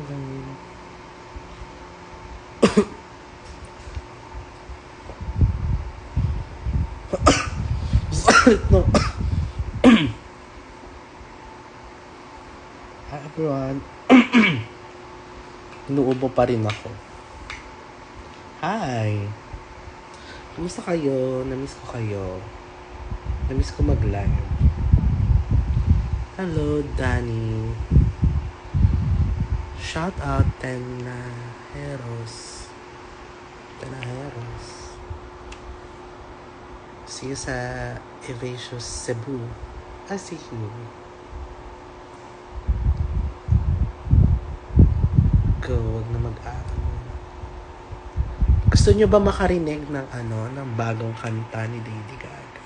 gagawin. No. Hi everyone. Inuubo pa rin ako. Hi. Kumusta kayo? Namiss ko kayo. Namiss ko mag-live. Hello, Danny. Shout out Tenaheros. See you sa Evasios Cebu. I see you. Go, wag na mag-aaral. Gusto nyo ba makarinig ng ng bagong kanta ni Lady Gaga?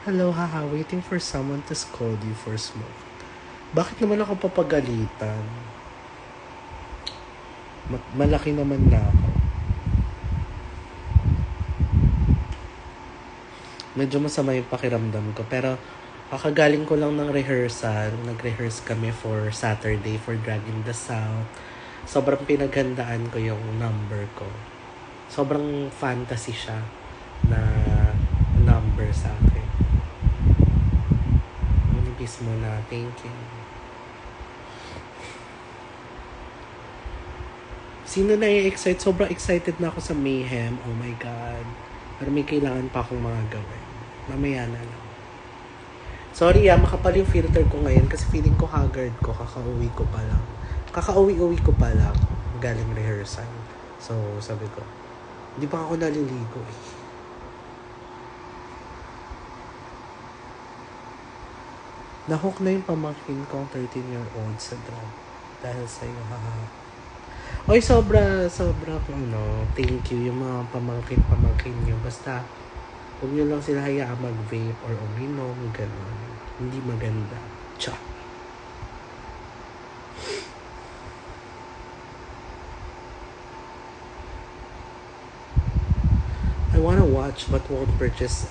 Hello, haha, waiting for someone to scold you for smoke. Bakit naman ako papagalitan? Malaki naman na ako. Medyo masama yung pakiramdam ko. Pero kakagaling ko lang ng rehearsal. Nag-rehearse kami for Saturday for Drag in the South. Sobrang pinaghandaan ko yung number ko. Sobrang fantasy siya na number sa akin. Manipis mo na. Thank you. Sino na i-excite? Sobrang excited na ako sa Mayhem. Oh my God. Pero may kailangan pa akong mga gawin. Mamaya na lang. Sorry makapal yung filter ko ngayon kasi feeling ko haggard ko. Kakauwi ko pa lang. Kakauwi-uwi ko pa lang. Galing rehearsal. So, sabi ko, hindi pa ako naliligo eh. Nahook na yung pamangkin kong 13-year-old sa drag. Dahil sa'yo, haha. Oy, sobra thank you yung mga pamangkin nyo. Basta, huwag nyo lang sila hayaan mag-vape or uminom, gano'n. Hindi maganda. Cha. I wanna watch but won't purchase.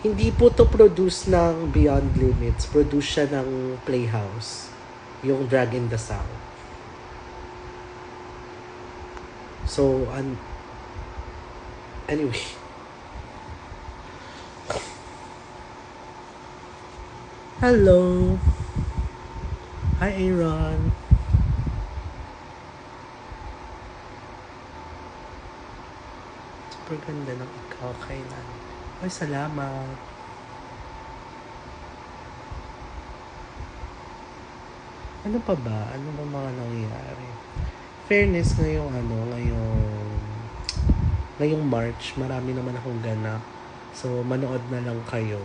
Hindi po to produce ng Beyond Limits. Produce siya ng Playhouse. Yung Drag in the South. So, anyway. Hello. Hi, Aaron. Super ganda ng ikaw, Kailan. Ay, salamat. Ano pa ba? Ano ba mga nangyayari? Fairness ngayong March, marami naman akong ganap. So, manood na lang kayo.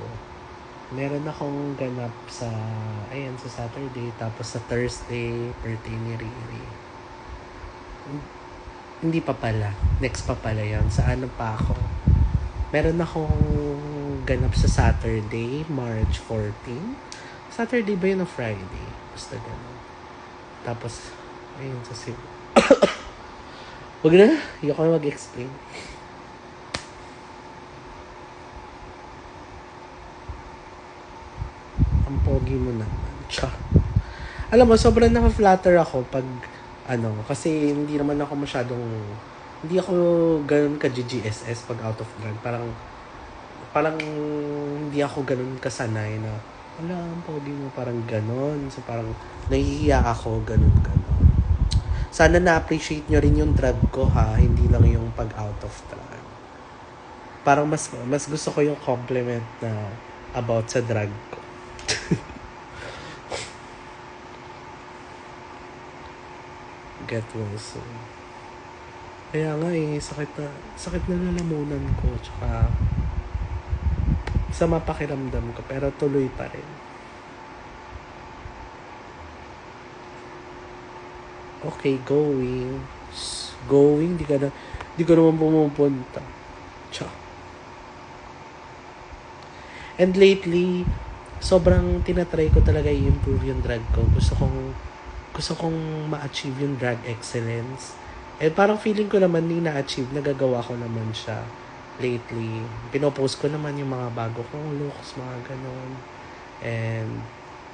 Meron akong ganap sa Saturday, tapos sa Thursday, birthday ni Riri. Hindi pa pala. Next pa pala yan. Sa ano pa ako? Meron akong ganap sa Saturday, March 14. Saturday ba yun o Friday? Basta ganun. Tapos, sa Cebu. Wag na. Ayoko na mag-explain. Ang pogi mo naman. Cha. Alam mo, sobrang na-flatter ako pag kasi hindi naman ako hindi ako ganun ka-GGSS pag out of drag. Parang hindi ako ganun kasanay na, ang pogi mo, parang ganun. So parang nahihiya ako, ganun. Sana na-appreciate nyo rin yung drag ko ha, hindi lang yung pag out of drag. Parang mas gusto ko yung compliment na about sa drag ko. Get well soon. Kaya nga sakit na lalamunan ko, tsaka sa mapakiramdam ko, pero tuloy pa rin. Okay, going, di ka naman pumupunta. Cha. And lately, sobrang tinatry ko talaga i-improve yung drag ko. Gusto kong ma-achieve yung drag excellence. And parang feeling ko naman na-achieve, nagagawa ko naman siya lately. Pinopost ko naman yung mga bago kong looks, mga ganon. And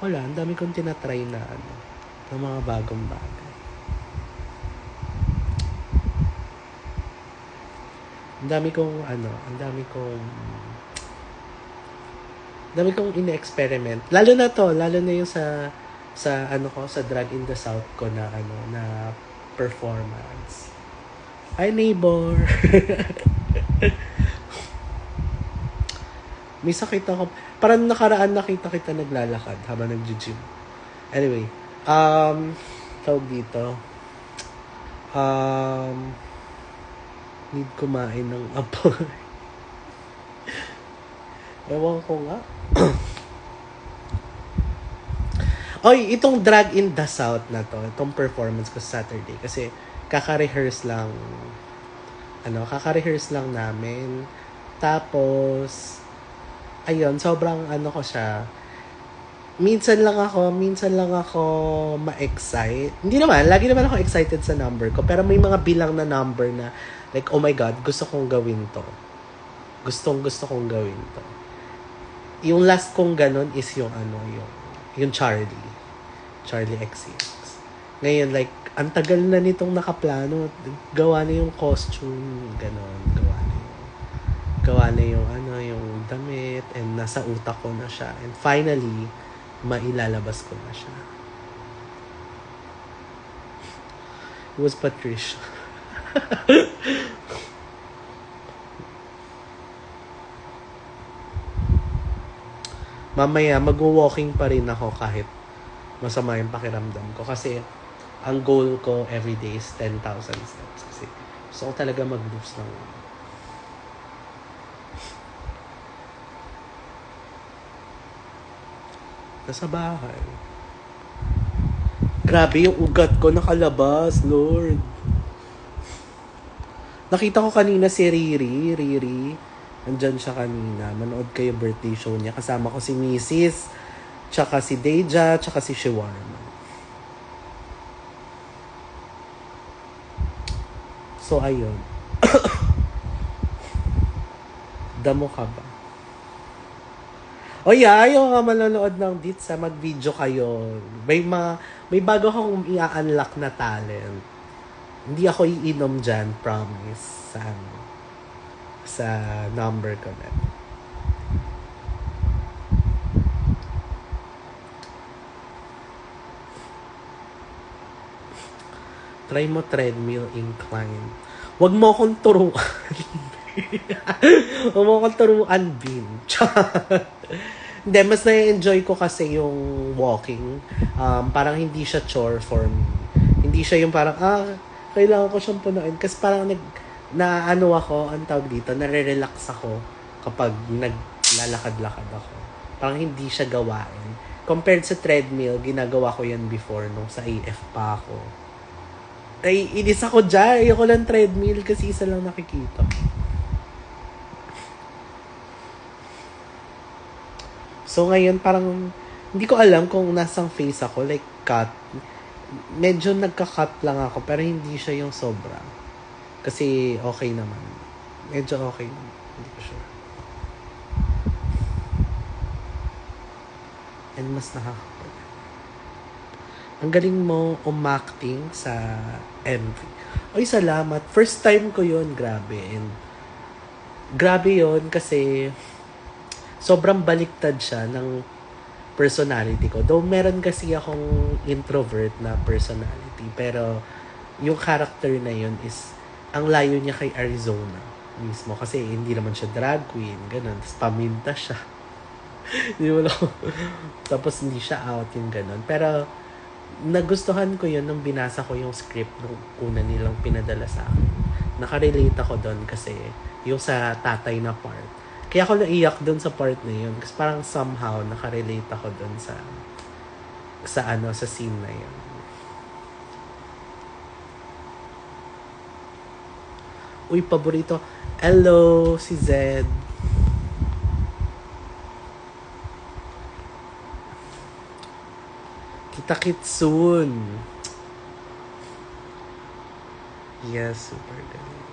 Wala, ang dami kong tinatry na ng mga bagong bagay. Ang dami kong ine-experiment. Lalo na yung sa sa Drag in the South ko na performance. Hi, neighbor! May sakit ako. Parang nakaraan nakita kita naglalakad habang nag-gym. Anyway, tawag dito. Need kumain ng apoy. Ewan ko nga. Oy, itong Drag in the South na to, itong performance ko Saturday, kasi kaka-rehearse lang namin. Tapos, ayun, sobrang ko siya. Minsan lang ako ma-excite. Hindi naman, lagi naman ako excited sa number ko, pero may mga bilang na number na, like, oh my God, gusto kong gawin to. Gusto kong gawin to. Yung last kong ganun is yung Charlie XCX. Ngayon, like, ang tagal na nitong nakaplano. Gawa na yung costume, ganon. Gawa na yung damit, and nasa utak ko na siya. And finally, mailalabas ko na siya. It was Patricia. Mamaya, mag-walking pa rin ako kahit masama yung pakiramdam ko. Kasi, ang goal ko everyday is 10,000 steps. Kasi, gusto ko talaga mag-lose ng nasa bahay. Grabe yung ugat ko nakalabas, Lord. Nakita ko kanina si Riri. Andyan siya kanina. Manood kayo birthday show niya. Kasama ko si Mrs. Tsaka si Deja. Tsaka si Shawarma. So, ayun. Damo ka ba? O yeah, yung manonood ng Beats, mag-video kayo. May bago akong i-unlock na talent. Hindi ako iinom dyan, promise. Sa number ko na. Try mo treadmill incline. Huwag mo akong turuan. Huwag mo akong turuan, Bin. Hindi, mas na-enjoy ko kasi yung walking. Parang hindi siya chore for me. Hindi siya yung parang, kailangan ko siyang punuin. Kasi parang ang tawag dito, nare-relax ako kapag naglalakad-lakad ako. Parang hindi siya gawain. Compared sa treadmill, ginagawa ko yan before nung sa AF pa ako. Ay, inis ako dyan. Ayoko lang treadmill kasi isa lang nakikita. So, ngayon, parang, hindi ko alam kung nasang face ako, like, cut. Medyo nagka-cut lang ako, pero hindi siya yung sobra. Kasi, okay naman. Medyo okay naman. Hindi ko sure. And mas nakakapag. Ang galing mo umacting sa MV. Oy, salamat. First time ko yun, grabe. And, grabe yun kasi, sobrang baliktad siya ng personality ko. Though meron kasi akong introvert na personality. Pero yung character na yun is ang layo niya kay Arizona mismo. Kasi hindi naman siya drag queen. Ganun. Tapos paminta siya. Tapos hindi siya out yung ganun. Pero nagustuhan ko yun nung binasa ko yung script nung una nilang pinadala sa akin. Nakarelate ako doon kasi yung sa tatay na part. Kaya ako naiyak doon sa part na yun. Kasi parang somehow nakarelate ako doon sa scene na yun. Uy, paborito. Hello, si Zed. Kita-kits soon. Yes, super galing.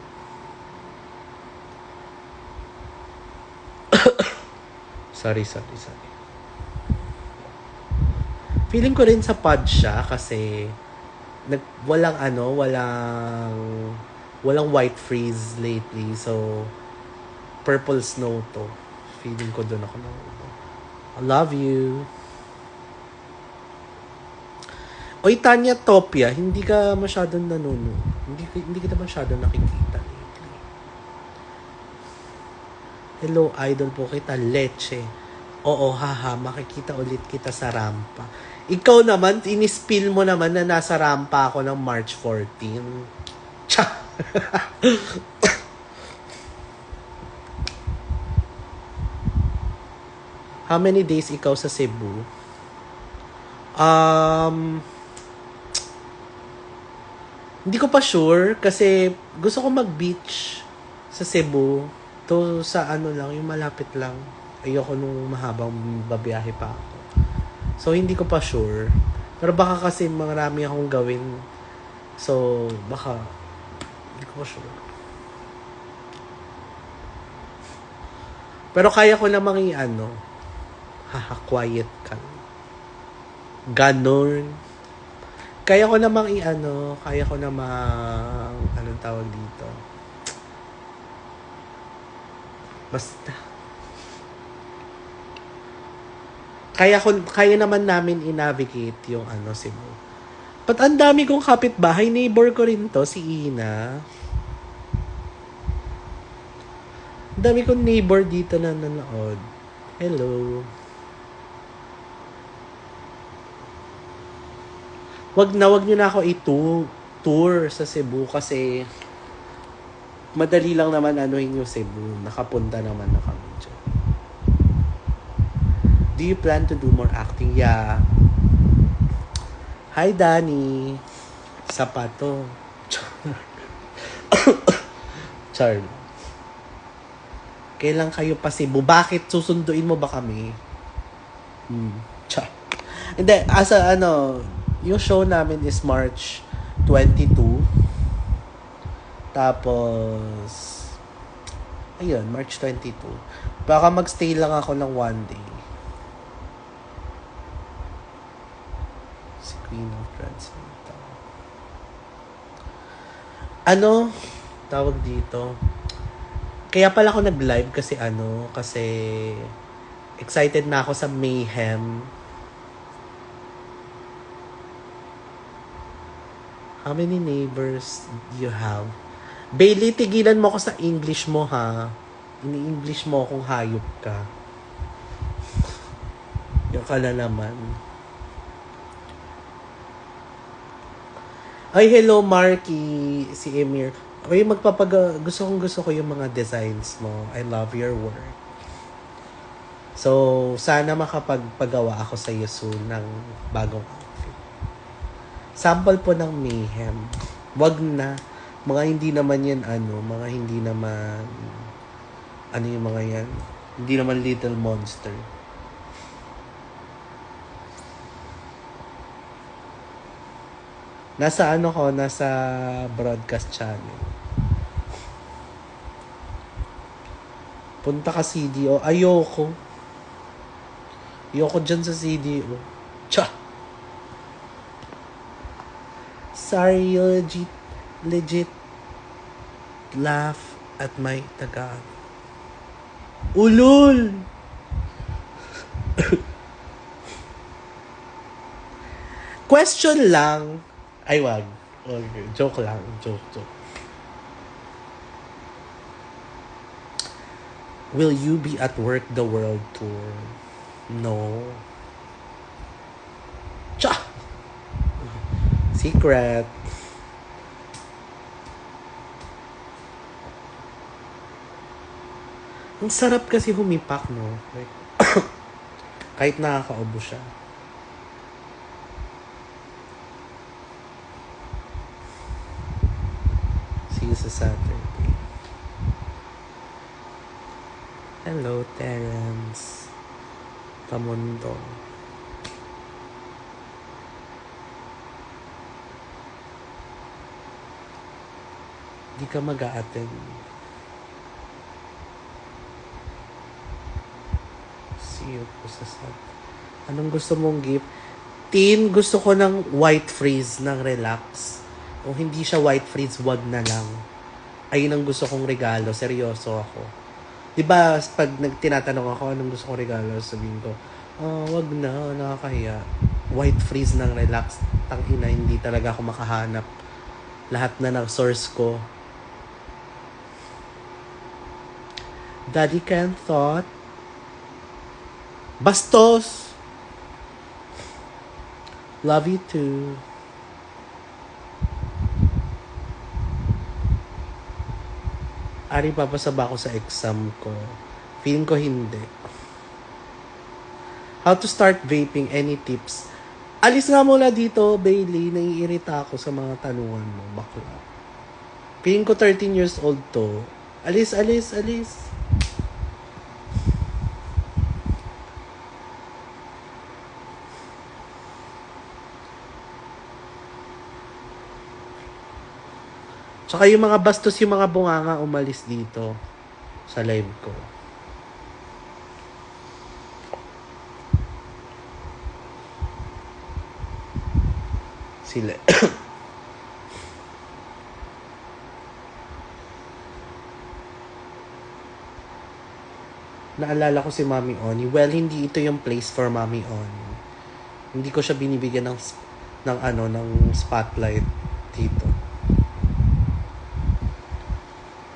Sorry. Feeling ko rin sa pod siya kasi walang white freeze lately. So, purple snow to. Feeling ko doon ako na. I love you. Oy, Tanya Topia, hindi ka masyadong nanonood. Hindi kita masyadong nakikita lately. Hello, idol po kita, Leche. Oo, haha, makikita ulit kita sa rampa. Ikaw naman, inispill mo naman na nasa rampa ako ng March 14. Tsa! How many days ikaw sa Cebu? Hindi ko pa sure kasi gusto ko mag-beach sa Cebu. To sa ano lang, yung malapit lang. Ayoko nung mahabang babiyahe pa ako. So, hindi ko pa sure. Pero baka kasi marami akong gawin. So, baka hindi ko pa sure. Pero kaya ko namang quiet ka. Ganon. Kaya ko namang anong tawag dito? Basta. Kaya naman namin i-navigate yung Cebu. But ang dami kong kapitbahay, neighbor ko rin to, si Ina. Ang dami kong neighbor dito na nanood. Hello. Wag nyo na ako i-tour sa Cebu kasi madali lang naman yung Cebu. Nakapunta naman na kami dyan. Do you plan to do more acting? Yeah. Hi, Danny. Sapato. Char. Kailan kayo pa Cebu? Bakit? Susunduin mo ba kami? Char. Hindi, yung show namin is March 22. Tapos, ayun, March 22. Baka magstay lang ako ng one day. Si Queen of Transmita. Tawag dito. Kaya pala ako nag-live kasi excited na ako sa Mayhem. How many neighbors do you have? Bailey, tigilan mo ko sa English mo, ha? Ini-English mo kung hayop ka. Yung ka na naman. Ay, hello, Marky. Si Emir. Ay, gusto ko yung mga designs mo. I love your work. So, sana makapagpagawa ako sa iyo soon ng bagong outfit. Sample po ng Mayhem. Wag na. Mga hindi naman yan mga hindi naman yung mga yan. Hindi naman Little Monster. Nasa broadcast channel. Punta ka CDO. Ayoko dyan sa CDO. Cha! Sorry, legit laugh at my Tagalog. Ulul! Question lang. Ay, wag. Okay. Joke lang. Joke. Will you be at work the world tour? No. Cha! Secret. Ang sarap kasi humipak, no? Like, kahit nakakaubo siya. See you sa Saturday. Hello, Terence. Tamundo. Di ka mag-a-attend. See you po sa Saturday. Anong gusto mong gift? Tin, gusto ko ng white freeze ng relax. Kung hindi siya white freeze, wag na lang. Ayun ang gusto kong regalo. Seryoso ako. Diba, pag tinatanong ako anong gusto kong regalo, sabihin ko, wag na, nakakahiya. White freeze ng relax. Tangina, hindi talaga ako makahanap. Lahat na ng source ko. Daddy Ken thought, Bastos! Love you too. Ari, papasaba ako sa exam ko. Feeling ko hindi. How to start vaping? Any tips? Alis nga muna dito, Bailey. Naiirita ako sa mga tanungan mo. Bakla. Feeling ko 13 years old to. Alis, alis, alis. Tsaka yung mga bastos, yung mga bunganga umalis dito sa live ko. Sila. Naalala ko si Mami Oni. Well, hindi ito yung place for Mami Oni. Hindi ko siya binibigyan ng spotlight dito.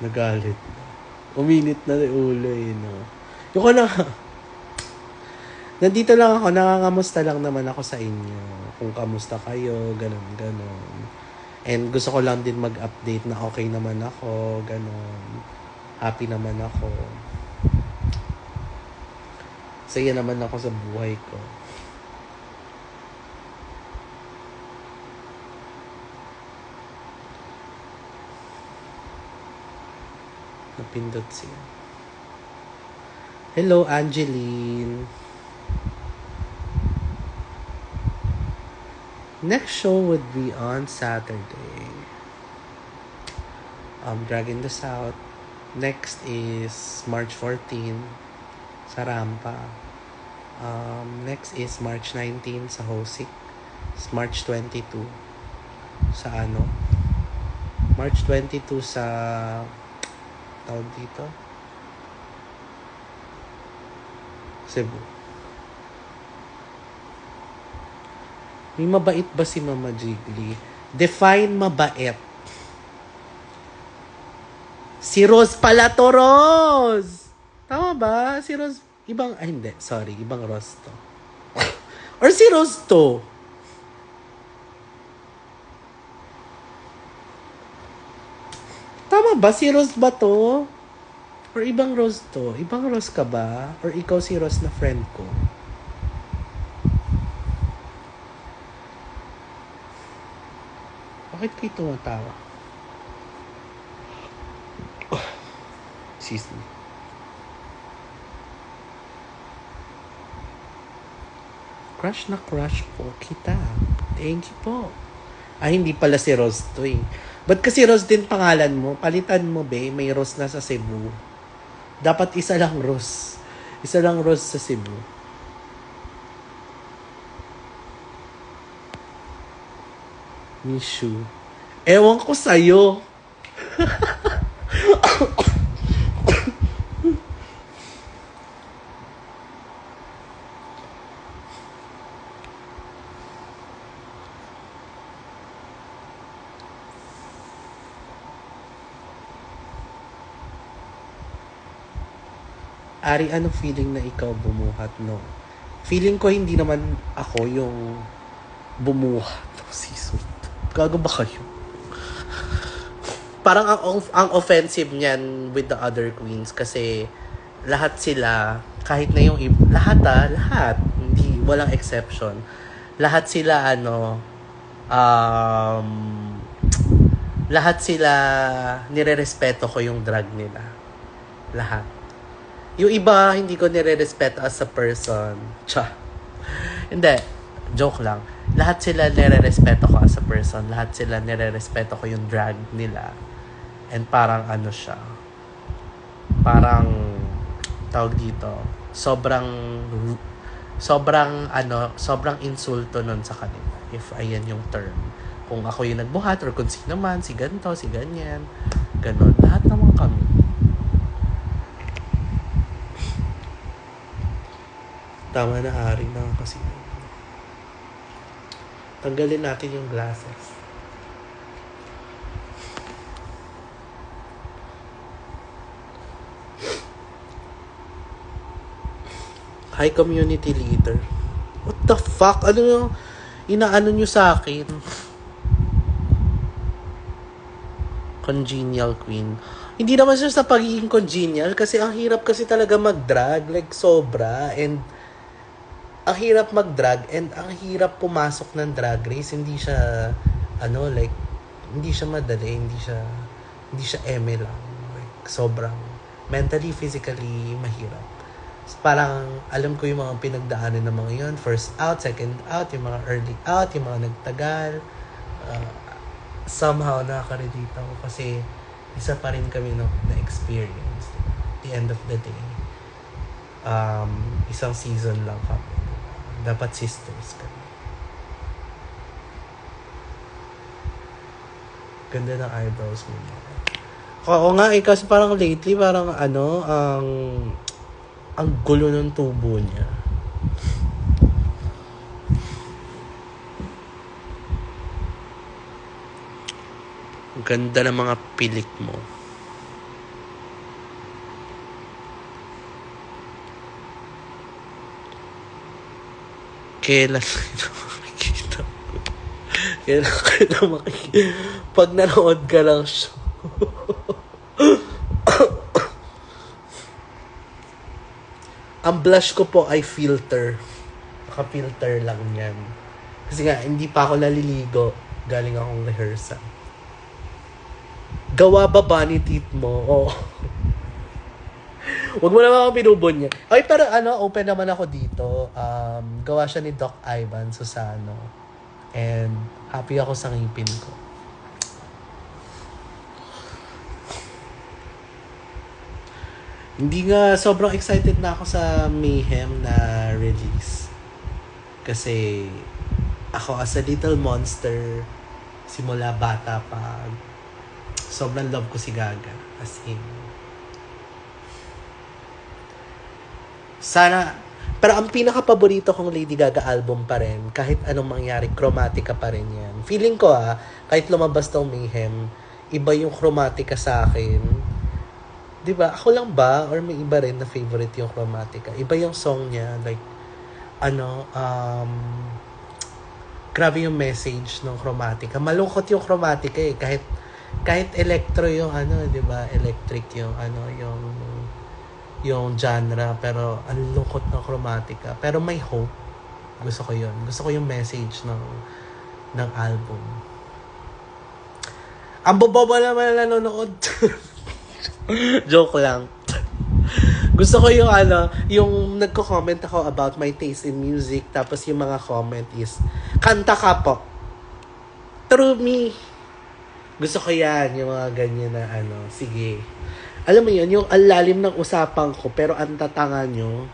Nagalit. Uminit na yung ulo eh, no? Yung ko na. Nandito lang ako, nangangamusta lang naman ako sa inyo. Kung kamusta kayo, ganun, ganun. And gusto ko lang din mag-update na okay naman ako, ganun. Happy naman ako. Saya naman ako sa buhay ko. Napindot siya. Hello, Angeline. Next show would be on Saturday. Dragon the South. Next is March 14 sa Rampa. Next is March 19 sa Hosik. March 22 sa March 22 sa tawag dito? Cebu. May mabait ba si Mama Jiggly? Define mabait. Si Rose pala to, Rose! Tama ba? Si Rose, hindi. Sorry, ibang Rose to. Or si Rose to? Tama ba? Si Rose ba to? Or ibang Rose to? Ibang Rose ka ba? Or ikaw si Rose na friend ko? Bakit kayo tumatawa? Excuse me. Crush na crush po kita. Thank you po. Ay, hindi pala si Rose to eh. Ba't kasi Rose din pangalan mo? Palitan mo, be. May Rose na sa Cebu. Dapat isa lang Rose. Isa lang Rose sa Cebu. Mishu. Ewan ko sa'yo. Ari, ano feeling na ikaw bumuhat, no? Feeling ko hindi naman ako yung bumuhat ng season. Gago ba kayo? Parang ang offensive niyan with the other queens kasi lahat sila, kahit na yung lahat, hindi, walang exception. Lahat sila, lahat sila, nire-respeto ko yung drag nila. Lahat. Yung iba, hindi ko nire-respeto as a person. Hindi. Joke lang. Lahat sila nire-respeto ko as a person. Lahat sila nire-respeto ko yung drag nila. And parang siya. Parang, tawag dito, sobrang sobrang insulto nun sa kanila. If ayan yung term. Kung ako yung nagbuhat or kung sino man, si ganito, si ganyan. Ganon. Lahat naman kami. Tama na, Ari na kasi. Tanggalin natin yung glasses. Hi, community leader. What the fuck? Ano yung inaano nyo sa akin? Congenial queen. Hindi naman siya sa pagiging congenial kasi ang hirap kasi talaga mag-drag. Like, sobra. And ang hirap mag-drag and ang hirap pumasok ng drag race. Hindi siya, hindi siya madali. Hindi siya eme lang. Like, sobrang mentally, physically, mahirap. Parang alam ko yung mga pinagdaanan ng mga yun. First out, second out, yung mga early out, yung mga nagtagal. Somehow nakaka-relate ako kasi isa pa rin kami na-experience. At the end of the day, isang season lang kami. Dapat sisters kami. Ganda ng eyebrows mo. Oo nga, kasi parang lately, parang ang gulo ng tubo niya. Ang ganda ng mga pilik mo. Kailan kita makikita? Kailan kita makikita? Pag nanood ka lang show. Ang blush ko po ay filter. Naka-filter lang yan. Kasi nga, hindi pa ako naliligo. Galing akong rehearsal. Gawa ba bunny teeth mo? Oo. Huwag mo naman akong binubon niya. Okay, pero open naman ako dito. Gawa siya ni Doc Ivan Susano. And happy ako sa ngipin ko. Hindi nga, sobrang excited na ako sa Mayhem na release. Kasi ako as a little monster, simula bata pa, sobrang love ko si Gaga. As in. Sana, pero ang pinaka-paborito kong Lady Gaga album pa rin, kahit anong mangyari, Chromatica pa rin yan. Feeling ko kahit lumabas tong Mayhem, iba yung Chromatica sa akin. Diba? Ako lang ba? Or may iba rin na favorite yung Chromatica? Iba yung song niya. Like, grabe yung message ng Chromatica. Malungkot yung Chromatica eh. Kahit electro yung diba? Electric yung yung genre. Pero, ang lungkot ng Chromatica. Pero may hope. Gusto ko yun. Gusto ko yung message ng album. Ang bobobo naman nanonood. Joke lang. Gusto ko yung yung nagko-comment ako about my taste in music, tapos yung mga comment is, kanta ka po. True me. Gusto ko yan, yung mga ganyan na sige. Alam mo yun, yung alalim ng usapan ko, pero ang tatanga nyo.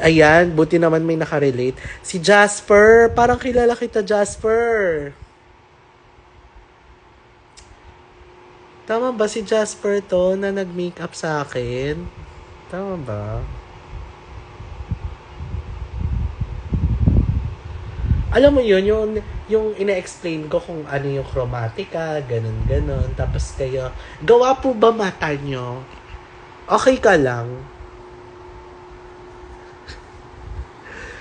Ayan, buti naman may nakarelate. Si Jasper, parang kilala kita, Jasper. Tama ba si Jasper to na nag-makeup sa akin? Tama ba? Alam mo yun, yung ina-explain ko kung ano yung Chromatica, ganun. Tapos kayo, gawa po ba mata nyo? Okay ka lang.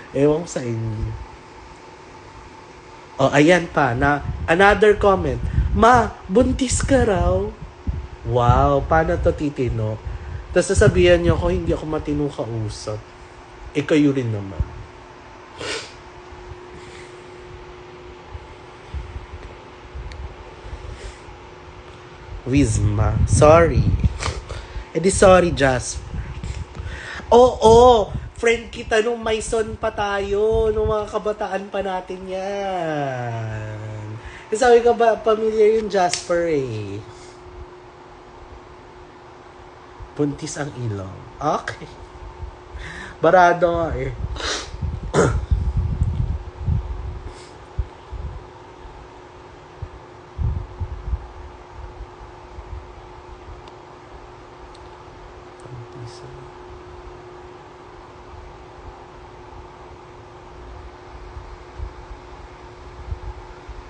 Ewan ko sa inyo. Oh, ayan pa. Another comment. Ma, buntis ka raw? Wow, paano to titino? Tapos sasabihan niyo ako, hindi ako matino kausap. Kayo rin naman. Wisma. Sorry. Sorry, Jasper. Oo! Friend kita nung Maison pa tayo. Nung mga kabataan pa natin yan. Kasi sabi ka ba, familiar yung Jasper eh. Buntis ang ilong. Okay. Barado nga eh.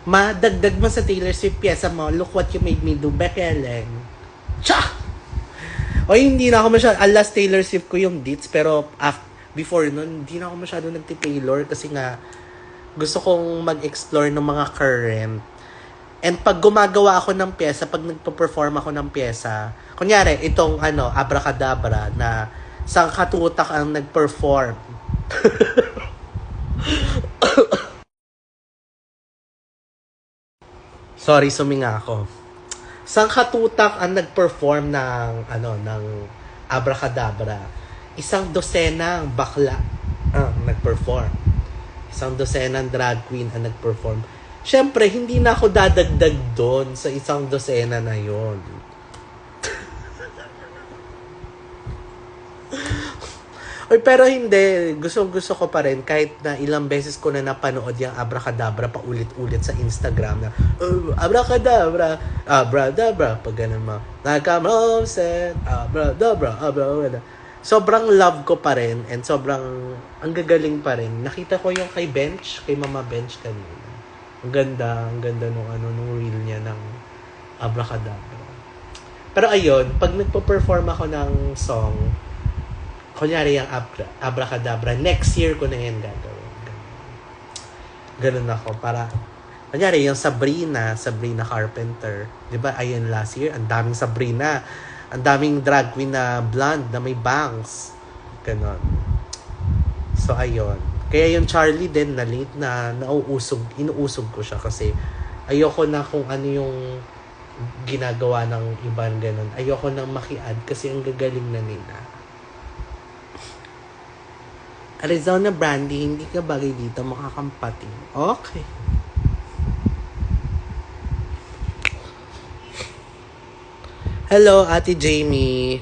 Madagdag mo sa Taylor Swift pyesa mo, Look What You Made Me Do, Becky. Cha! O hindi na ako masyado, last Taylor Swift ko yung Deets, pero before nun, hindi na ako masyado nagti-Taylor kasi nga gusto kong mag-explore ng mga current. And pag gumagawa ako ng pyesa, pag nagpo-perform ako ng pyesa, kunyari, itong Abracadabra na sangkatutak ang nag-perform. Sorry, suminga ako. Sangkatutak ang nag-perform ng Abracadabra. Isang dosenang bakla ang nag-perform. Isang dosenang drag queen ang nag-perform. Siyempre, hindi na ako dadagdag doon sa isang dosena na yon. Oy, pero hindi. Gusto ko pa rin kahit na ilang beses ko na napanood yung Abracadabra pa ulit-ulit sa Instagram na Abracadabra, Abradabra, pag ganun mo. Nagka-momset, Abradabra, Abradabra. Sobrang love ko pa rin and sobrang ang gagaling pa rin. Nakita ko yung kay Mama Bench kanina. Ang ganda nung reel niya ng Abracadabra. Pero ayun, pag nagpo-perform ako ng song, kunyari yung Abracadabra, next year ko na yan gagawin. Ganun ako. Para, kunyari yung Sabrina Carpenter. Diba, ayun last year, ang daming Sabrina. Ang daming drag queen na blonde, na may bangs. Ganun. So, ayun. Kaya yung Charlie din na late na inuusog ko siya kasi ayoko na kung ano yung ginagawa ng ibang ganun. Ayoko nang maki-add kasi ang gagaling na nila. Arizona Brandy, hindi ka bagay dito, makakampati. Okay. Hello, Ate Jamie.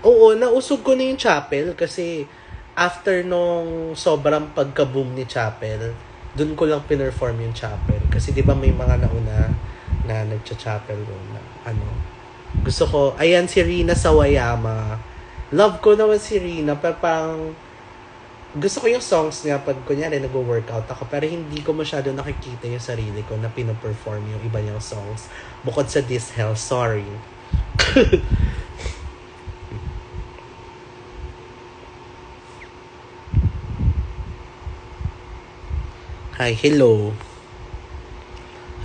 Oo, nausog ko na yung Chapel kasi after nung sobrang pagka-boom ni Chapel, dun ko lang pinerform yung Chapel. Kasi di ba may mga nauna na nagcha-Chapel doon na gusto ko, ayan si Rina Sawayama. Love ko naman si Rina, pero parang gusto ko yung songs niya pag kunyari nag-workout ako, pero hindi ko masyado nakikita yung sarili ko na pinaperform yung iba niyang songs. Bukod sa This Hell, sorry. Hi, hello.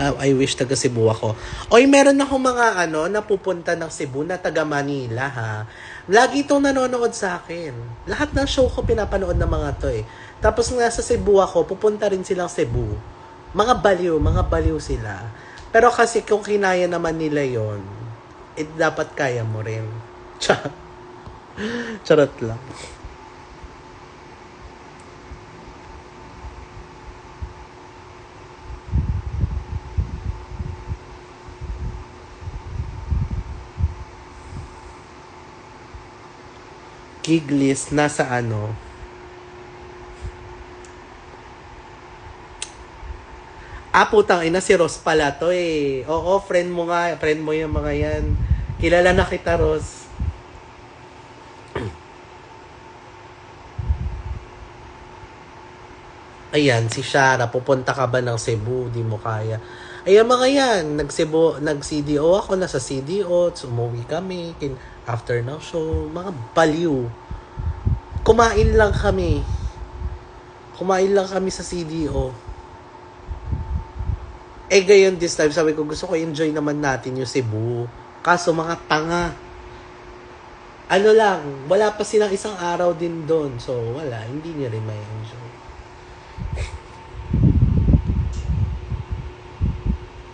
I wish taga Cebu ako. Oy, meron ako mga napupunta ng Cebu na taga Manila ha. Lagi itong nanonood sa akin. Lahat ng show ko pinapanood ng mga to eh. Tapos nga sa Cebu ako, pupunta rin silang Cebu. Mga baliw sila. Pero kasi kung kinaya naman nila yon, dapat kaya mo rin. Charot lang. Giglis, nasa putang ina, si Ross pala to eh. Oo, friend mo yung mga yan. Kilala na kita, Ross. Ayan, si Shara, pupunta ka ba ng Cebu? Di mo kaya. Ayan mga yan, nag-CDO ako, nasa CDO, umuwi kami, after ng show, mga baliw. Kumain lang kami sa CDO. Gayon this time, sabi ko, gusto ko enjoy naman natin yung Cebu. Kaso mga tanga. Wala pa silang isang araw din doon. So, wala, hindi niya rin may enjoy.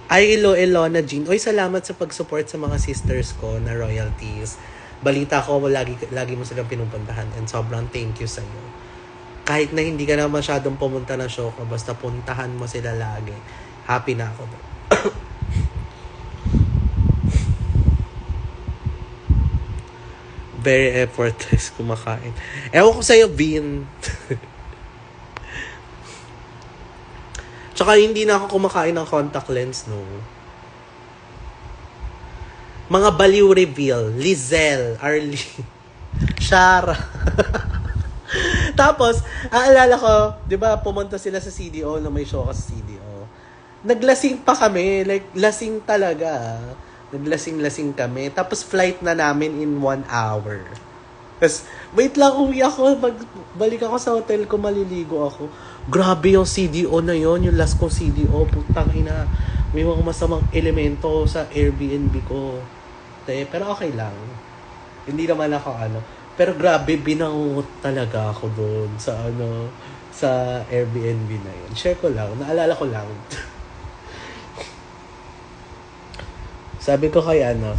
Ay, Elona Jean. Oy, salamat sa pag-support sa mga sisters ko na royalties. Balita ko, lagi mo silang pinupuntahan and sobrang thank you sa'yo. Kahit na hindi ka na masyadong pumunta ng show ko, basta puntahan mo sila lagi. Happy na ako doon. very effortless kumakain. Ewan ko sa'yo, Bean. Tsaka hindi na ako kumakain ng contact lens, no? Mga baliw reveal. Lizelle, Arlene, Shara. Tapos, aalala ko, di ba, pumunta sila sa CDO nung may show ka sa CDO. Naglasing pa kami. Like, lasing talaga. Naglasing-lasing kami. Tapos, flight na namin in 1 hour. Tapos, wait lang, uwi ako. Balik ako sa hotel ko, maliligo ako. Grabe yung CDO na yon, yung last kong CDO. Putang ina. May mga masamang elemento sa Airbnb ko. Pero okay lang. Hindi naman ako Pero grabe, binangot talaga ako doon sa Airbnb na yun. Share ko lang. Naalala ko lang. Sabi ko kay Hana,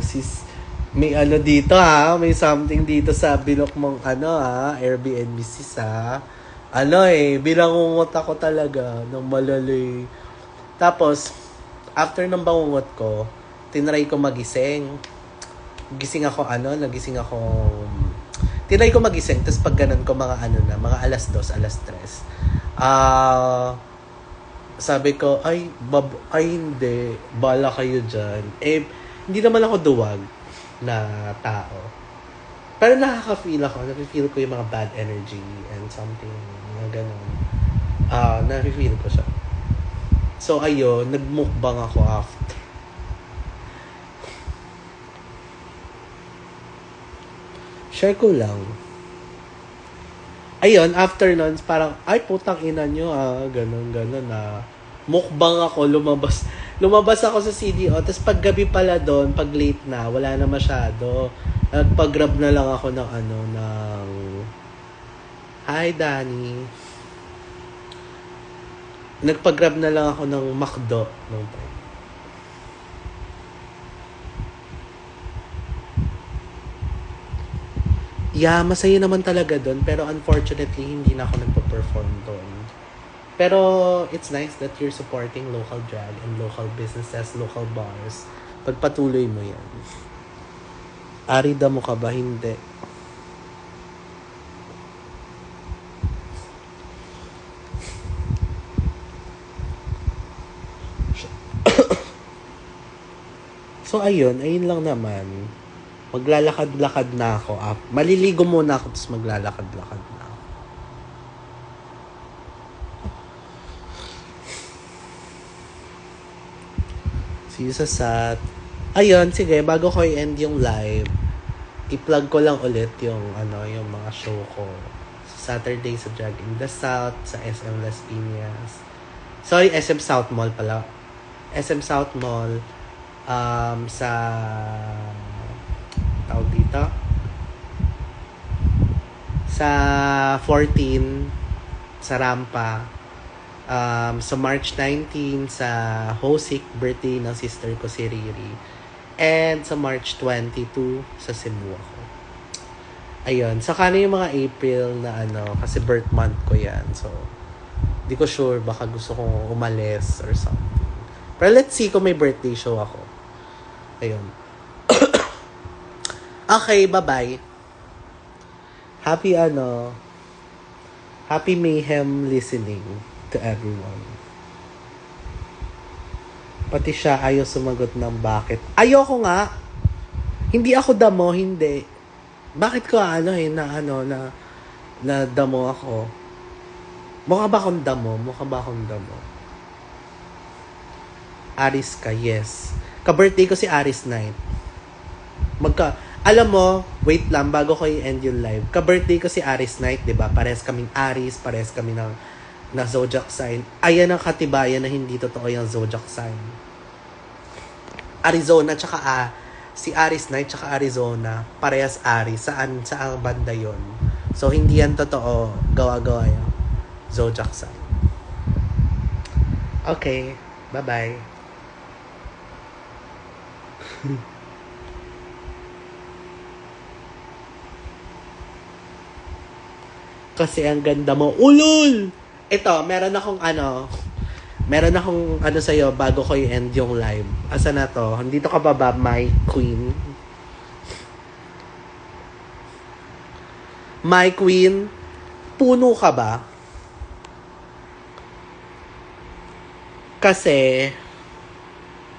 sis, may dito may something dito sa bilok mong Airbnb sis binangungot ako talaga ng malalay. Tapos, after ng bangungot ko, tinry ko magising. Tinry ko magising, tapos pag ganun ko mga mga alas 2, alas 3. Sabi ko, ay hindi, bala kayo dyan. Hindi naman ako duwag na tao. Pero nafe-feel ko yung mga bad energy and something, mga ganun. Nafe-feel ko siya. So, ayun, nagmukbang ako after. Share ko lang. Ayun, after nun, parang, ay, putang ina nyo, ganun, mukbang ako, lumabas ako sa CDO, tapos pag gabi pala doon, pag late na, wala na masyado. Nagpag-grab na lang ako ng hi, Danny. Nagpag-grab na lang ako ng McDo nung time. Yeah, masaya naman talaga doon. Pero unfortunately, hindi na ako nagpo-perform doon. Pero it's nice that you're supporting local drag and local businesses, local bars. Pagpatuloy mo yan. Arida mo ka ba? Hindi. So, ayun lang naman. Maglalakad-lakad na ako. Maliligo muna ako, tapos maglalakad-lakad na ako. See you sa SAT. Ayun, sige, bago ko i-end yung live, i-plug ko lang ulit yung mga show ko. Saturday sa Drag in the South, sa SM Las Piñas. Sorry, SM South Mall pala. SM South Mall, sa tawag dito sa 14 sa Rampa, sa March 19 sa Hosik, birthday ng sister ko si Riri, and sa March 22 sa Cebu ako. Ayun, saka na yung mga April na kasi birth month ko yan, so di ko sure, baka gusto kong umalis or something, pero let's see kung may birthday show ako. Ayun. Okay, bye-bye. Happy mayhem listening to everyone. Pati siya ayaw sumagot ng bakit. Ayoko nga. Hindi ako damo, hindi. Bakit ko na damo ako? Mukha ba akong damo? Aris ka, yes. Ka-birthday ko si Aris Night. Alam mo, wait lang, bago ko i-end yung live. Ka-birthday ko si Aris Night, diba? Parehas kaming Aris, parehas kami na zodiac sign. Ayan ang katibayan na hindi totoo yung zodiac sign. Arizona, tsaka si Aris Night, tsaka Arizona, parehas Aris. Saan banda yon? So, hindi yan totoo. Gawa-gawa yung zodiac sign. Okay, bye-bye. Kasi ang ganda mo. Ulul! Ito, meron akong sa'yo bago ko i-end yung live. Asa na to? Dito ka baba, my queen. My queen, puno ka ba? Kasi